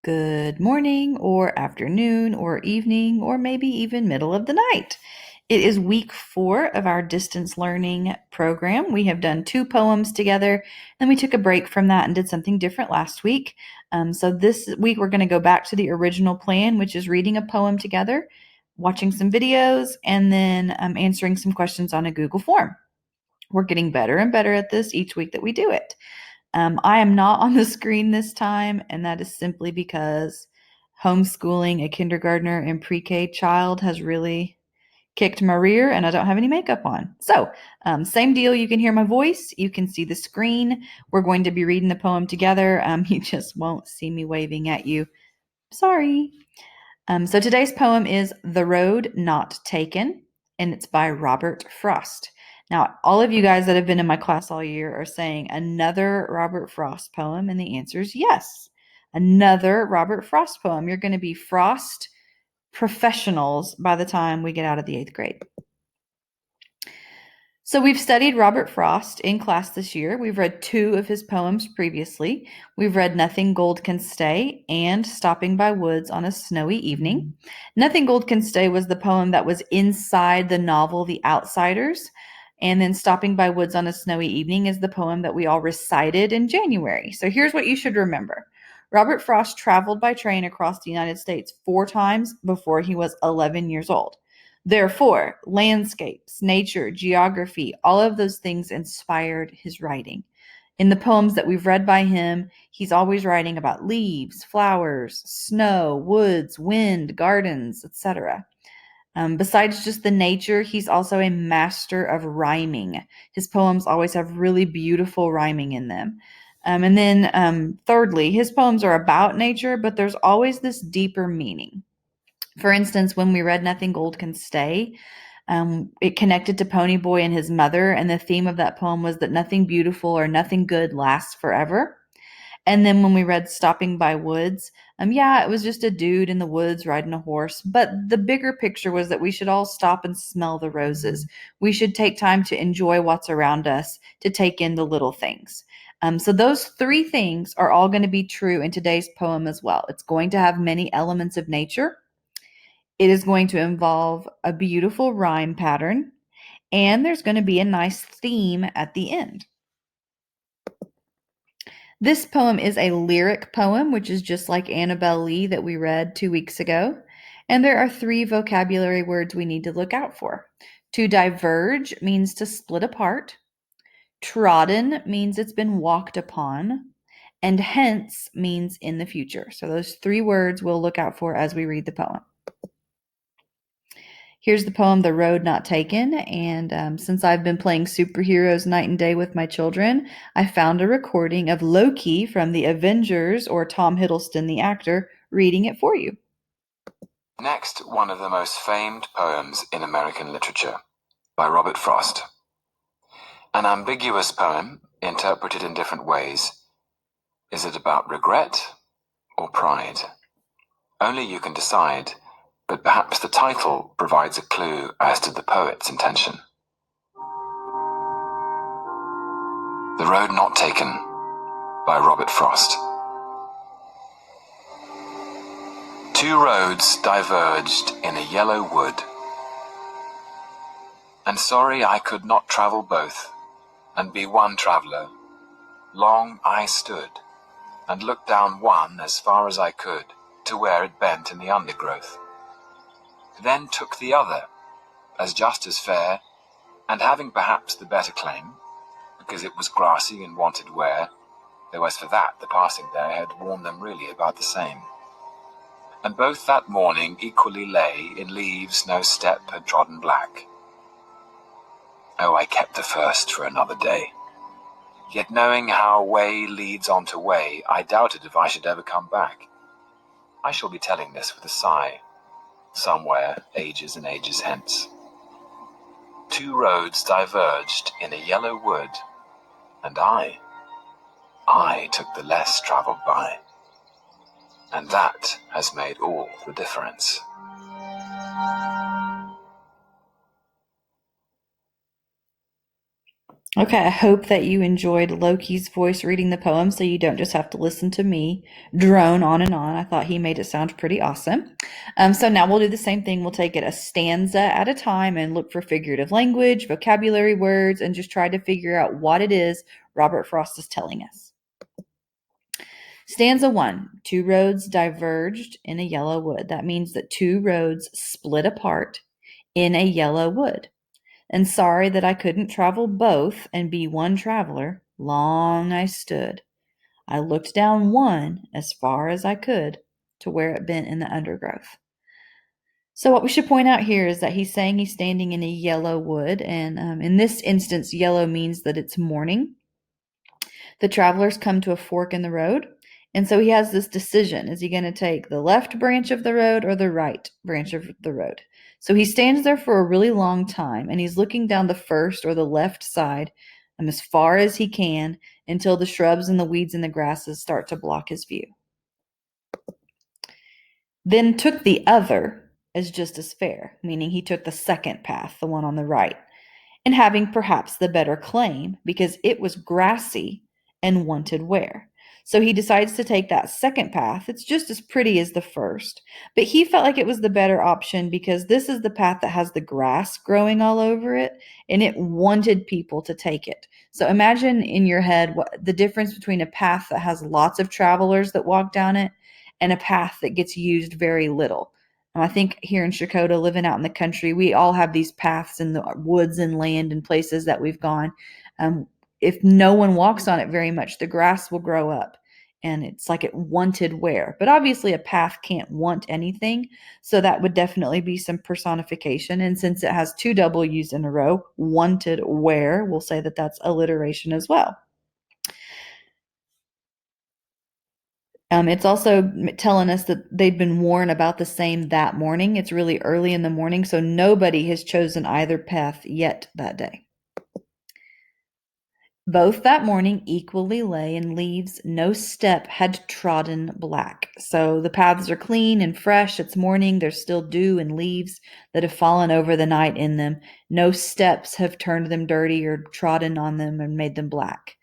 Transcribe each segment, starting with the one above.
good morning or afternoon or evening or maybe even middle of the night. It is week 4 of our distance learning program. We have done 2 poems together, and we took a break from that and did something different last week. So this week we're going to go back to the original plan, which is reading a poem together, watching some videos, and then answering some questions on a Google form. We're getting better and better at this each week that we do it. I am not on the screen this time, and that is simply because homeschooling a kindergartner and pre-K child has really kicked my rear, and I don't have any makeup on. So, same deal. You can hear my voice. You can see the screen. We're going to be reading the poem together. You just won't see me waving at you. Sorry. So today's poem is The Road Not Taken, and it's by Robert Frost. Now, all of you guys that have been in my class all year are saying another Robert Frost poem, and the answer is yes. Another Robert Frost poem. You're going to be Frost professionals by the time we get out of the 8th grade. So we've studied Robert Frost in class this year. We've read 2 of his poems previously. We've read Nothing Gold Can Stay and Stopping by Woods on a Snowy Evening. Nothing Gold Can Stay was the poem that was inside the novel The Outsiders. And then Stopping by Woods on a Snowy Evening is the poem that we all recited in January. So here's what you should remember. Robert Frost traveled by train across the United States 4 times before he was 11 years old. Therefore, landscapes, nature, geography, all of those things inspired his writing. In the poems that we've read by him, he's always writing about leaves, flowers, snow, woods, wind, gardens, etc. Besides just the nature, he's also a master of rhyming. His poems always have really beautiful rhyming in them. And then thirdly, his poems are about nature, but there's always this deeper meaning. For instance, when we read Nothing Gold Can Stay, it connected to Ponyboy and his mother, and the theme of that poem was that nothing beautiful or nothing good lasts forever. And then when we read Stopping by Woods, it was just a dude in the woods riding a horse. But the bigger picture was that we should all stop and smell the roses. We should take time to enjoy what's around us, to take in the little things. So those 3 things are all going to be true in today's poem as well. It's going to have many elements of nature. It is going to involve a beautiful rhyme pattern, and there's going to be a nice theme at the end. This poem is a lyric poem, which is just like Annabelle Lee that we read 2 weeks ago. And there are 3 vocabulary words we need to look out for. To diverge means to split apart. Trodden means it's been walked upon. And hence means in the future. So those 3 words we'll look out for as we read the poem. Here's the poem, The Road Not Taken. And since I've been playing superheroes night and day with my children, I found a recording of Loki from the Avengers, or Tom Hiddleston, the actor, reading it for you. Next, one of the most famed poems in American literature, by Robert Frost. An ambiguous poem, interpreted in different ways. Is it about regret or pride? Only you can decide, but perhaps the title provides a clue as to the poet's intention. The Road Not Taken, by Robert Frost. 2 roads diverged in a yellow wood, and sorry I could not travel both, and be one traveller. Long I stood, and looked down one as far as I could, to where it bent in the undergrowth. Then took the other, as just as fair, and having perhaps the better claim, because it was grassy and wanted wear, though as for that the passing there had worn them really about the same. And both that morning equally lay in leaves no step had trodden black. Oh, I kept the first for another day. Yet knowing how way leads on to way, I doubted if I should ever come back. I shall be telling this with a sigh, somewhere ages and ages hence. 2 roads diverged in a yellow wood, and I took the less travelled by. And that has made all the difference. Okay, I hope that you enjoyed Loki's voice reading the poem so you don't just have to listen to me drone on and on. I thought he made it sound pretty awesome. So now we'll do the same thing. We'll take it a stanza at a time and look for figurative language, vocabulary words, and just try to figure out what it is Robert Frost is telling us. Stanza 1. Two roads diverged in a yellow wood. That means that two roads split apart in a yellow wood. And sorry that I couldn't travel both and be one traveler, long I stood. I looked down one as far as I could to where it bent in the undergrowth. So what we should point out here is that he's saying he's standing in a yellow wood, and in this instance, yellow means that it's morning. The travelers come to a fork in the road, and so he has this decision. Is he going to take the left branch of the road or the right branch of the road? So he stands there for a really long time, and he's looking down the first or the left side as far as he can until the shrubs and the weeds and the grasses start to block his view. Then took the other as just as fair, meaning he took the second path, the one on the right, and having perhaps the better claim because it was grassy and wanted wear. So he decides to take that second path. It's just as pretty as the first, but he felt like it was the better option because this is the path that has the grass growing all over it and it wanted people to take it. So imagine in your head what the difference between a path that has lots of travelers that walk down it and a path that gets used very little. I think here in Chicago, living out in the country, we all have these paths in the woods and land and places that we've gone. If no one walks on it very much, the grass will grow up and it's like it wanted wear. But obviously, a path can't want anything. So that would definitely be some personification. And since it has two W's in a row, wanted wear, we'll say that that's alliteration as well. It's also telling us that they'd been worn about the same that morning. It's really early in the morning, so nobody has chosen either path yet that day. Both that morning equally lay in leaves, no step had trodden black. So the paths are clean and fresh. It's morning. There's still dew and leaves that have fallen over the night in them. No steps have turned them dirty or trodden on them and made them black.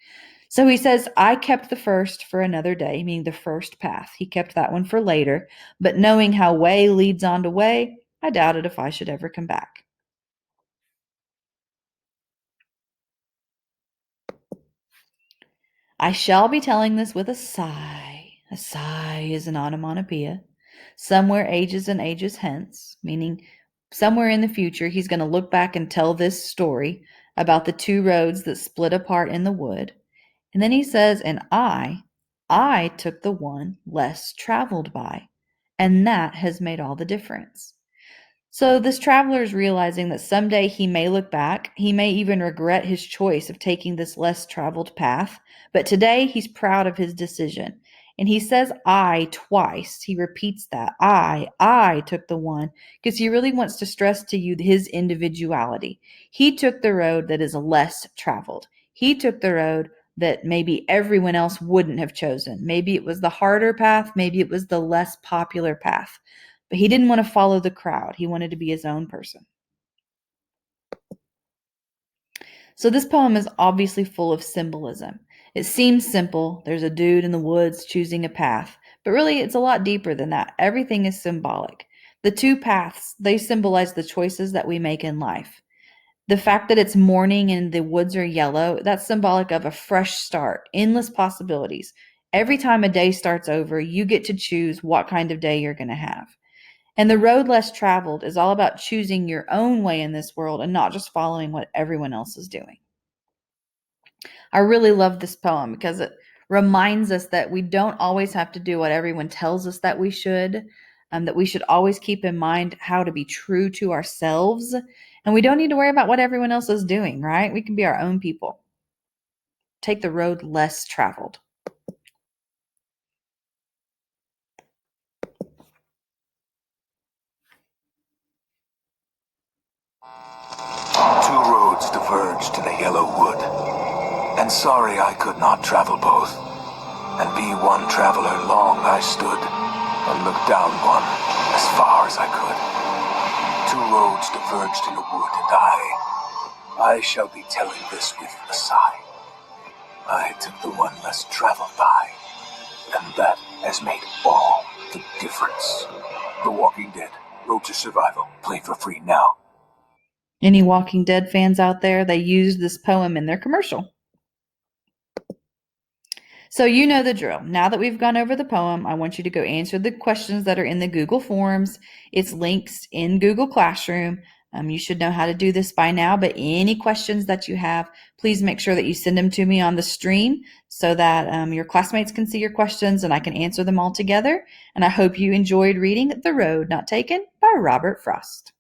So he says, I kept the first for another day, meaning the first path. He kept that one for later, but knowing how way leads on to way, I doubted if I should ever come back. I shall be telling this with a sigh. A sigh is an onomatopoeia. Somewhere ages and ages hence, meaning somewhere in the future, he's going to look back and tell this story about the two roads that split apart in the wood. And then he says, and I took the one less traveled by. And that has made all the difference. So this traveler is realizing that someday he may look back. He may even regret his choice of taking this less traveled path. But today he's proud of his decision. And he says I twice. He repeats that. I took the one because he really wants to stress to you his individuality. He took the road that is less traveled. He took the road that maybe everyone else wouldn't have chosen. Maybe it was the harder path. Maybe it was the less popular path. But he didn't want to follow the crowd. He wanted to be his own person. So this poem is obviously full of symbolism. It seems simple. There's a dude in the woods choosing a path. But really, it's a lot deeper than that. Everything is symbolic. The two paths, they symbolize the choices that we make in life. The fact that it's morning and the woods are yellow, that's symbolic of a fresh start, endless possibilities. Every time a day starts over, you get to choose what kind of day you're going to have. And the road less traveled is all about choosing your own way in this world and not just following what everyone else is doing. I really love this poem because it reminds us that we don't always have to do what everyone tells us that we should always keep in mind how to be true to ourselves. And we don't need to worry about what everyone else is doing, right? We can be our own people. Take the road less traveled. Two roads diverged in a yellow wood, and sorry I could not travel both. And be one traveler long I stood, and looked down one as far as I could. Two roads diverged in a wood, and I shall be telling this with a sigh. I took the one less traveled by, and that has made all the difference. The Walking Dead, Road to Survival, play for free now. Any Walking Dead fans out there? They used this poem in their commercial. So you know the drill. Now that we've gone over the poem, I want you to go answer the questions that are in the Google Forms. It's links in Google Classroom. You should know how to do this by now, but any questions that you have, please make sure that you send them to me on the stream so that your classmates can see your questions and I can answer them all together. And I hope you enjoyed reading The Road Not Taken by Robert Frost.